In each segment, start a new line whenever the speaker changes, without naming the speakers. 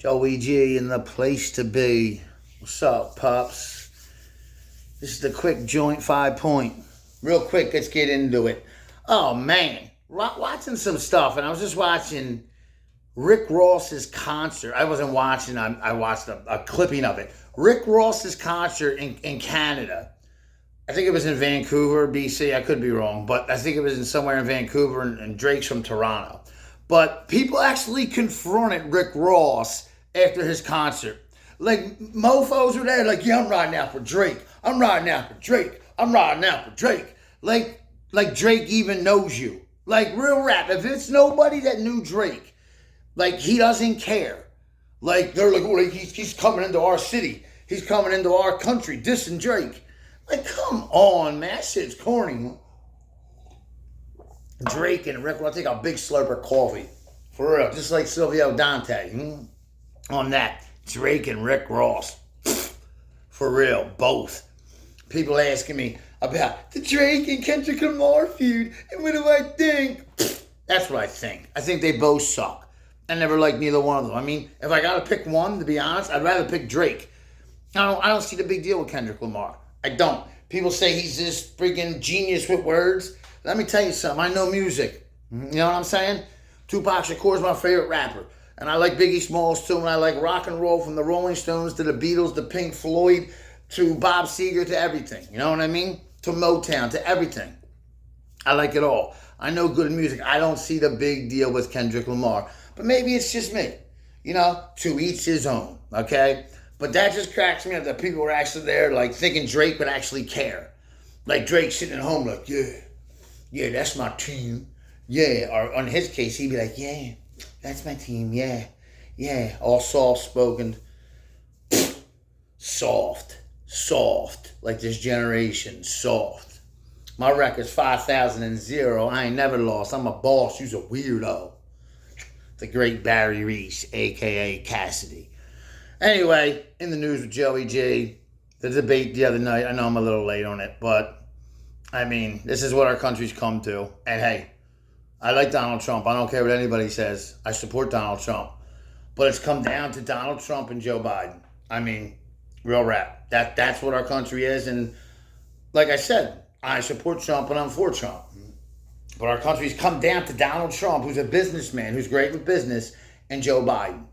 Joey G in the place to be. What's up, pups? This is the quick joint 5 point. Real quick, let's get into it. Oh, man. Watching some stuff, and I was just watching Rick Ross's concert. I wasn't watching, I watched a clipping of it. Rick Ross's concert in Canada. I think it was in Vancouver, BC. I could be wrong, but I think it was in somewhere in Vancouver, and Drake's from Toronto. But people actually confronted Rick Ross after his concert. Like, mofos were there, like, yeah, I'm riding out for Drake. I'm riding out for Drake. I'm riding out for Drake. Like Drake even knows you. Like, real rap. If it's nobody that knew Drake, like, he doesn't care. Like, they're like, oh, he's coming into our city. He's coming into our country, dissing Drake. Like, come on, man. That shit's corny. Drake and Rick, I'll take a big slurp of coffee. For real. Just like Silvio Dante. On that. Drake and Rick Ross. For real. Both. People asking me about the Drake and Kendrick Lamar feud. And what do I think? That's what I think. I think they both suck. I never liked neither one of them. I mean, if I got to pick one, to be honest, I'd rather pick Drake. I don't see the big deal with Kendrick Lamar. I don't. People say he's this freaking genius with words. Let me tell you something. I know music. You know what I'm saying? Tupac Shakur's my favorite rapper. And I like Biggie Smalls too. And I like rock and roll from the Rolling Stones to the Beatles to Pink Floyd to Bob Seger to everything. You know what I mean? To Motown, to everything. I like it all. I know good music. I don't see the big deal with Kendrick Lamar. But maybe it's just me. You know, to each his own. Okay? But that just cracks me up that people were actually there like thinking Drake would actually care. Like Drake sitting at home like, yeah, that's my team. Yeah, or in his case, he'd be like, yeah, that's my team. Yeah, all soft-spoken. Soft, like this generation, soft. My record's 5,000. I ain't never lost. I'm a boss. You's a weirdo. The great Barry Reese, a.k.a. Cassidy. Anyway, in the news with Joey G, the debate the other night, I know I'm a little late on it, but, I mean, this is what our country's come to. And hey, I like Donald Trump. I don't care what anybody says. I support Donald Trump. But it's come down to Donald Trump and Joe Biden. I mean, real rap. That's what our country is. And like I said, I support Trump and I'm for Trump. But our country's come down to Donald Trump, who's a businessman, who's great with business, and Joe Biden.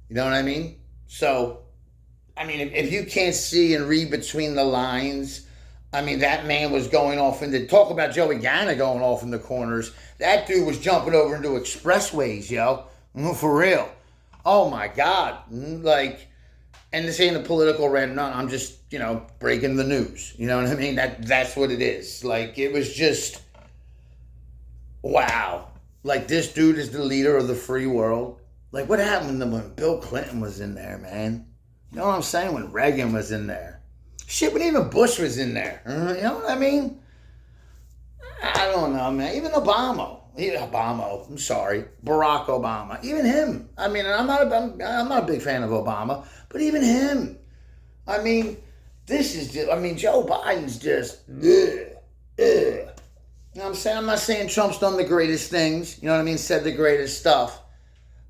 You know what I mean? So, I mean, if you can't see and read between the lines, I mean, that man was going off into, talk about Joey Gana going off in the corners. That dude was jumping over into expressways, yo. For real. Oh, my God. Like, and this ain't a political rant. No, I'm just, breaking the news. You know what I mean? That's what it is. Like, it was just, wow. Like, this dude is the leader of the free world. Like, what happened when Bill Clinton was in there, man? You know what I'm saying? When Reagan was in there. Shit, when even Bush was in there. You know what I mean? I don't know, man. Even Obama. I'm sorry. Barack Obama. Even him. I mean, I'm not a big fan of Obama, but even him. I mean, this is just, Joe Biden's just, You know what I'm saying? I'm not saying Trump's done the greatest things. You know what I mean? Said the greatest stuff.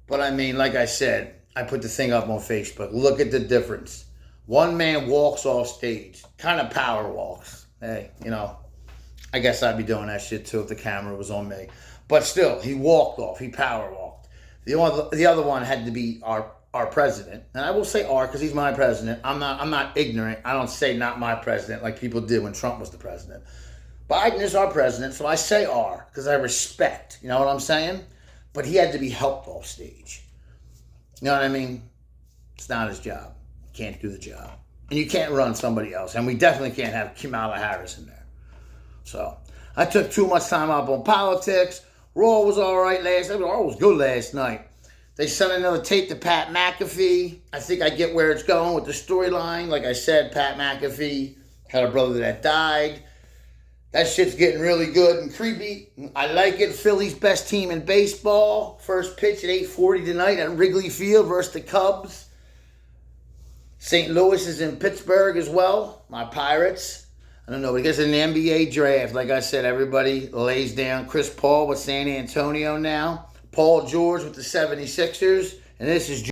But I mean, like I said, I put the thing up on Facebook. Look at the difference. One man walks off stage, kind of power walks. Hey, I guess I'd be doing that shit too if the camera was on me. But still, he walked off. He power walked. The other one had to be our president. And I will say our because he's my president. I'm not ignorant. I don't say not my president like people did when Trump was the president. Biden is our president, so I say our because I respect. You know what I'm saying? But he had to be helped off stage. You know what I mean? It's not his job. He can't do the job. And you can't run somebody else. And we definitely can't have Kamala Harris in there. So, I took too much time up on politics. Raw was all right last night. Raw was good last night. They sent another tape to Pat McAfee. I think I get where it's going with the storyline. Like I said, Pat McAfee had a brother that died. That shit's getting really good and creepy. I like it. Philly's best team in baseball. First pitch at 8:40 tonight at Wrigley Field versus the Cubs. St. Louis is in Pittsburgh as well. My Pirates. I don't know, but I guess in the NBA draft, like I said, everybody lays down Chris Paul with San Antonio now. Paul George with the 76ers. And this is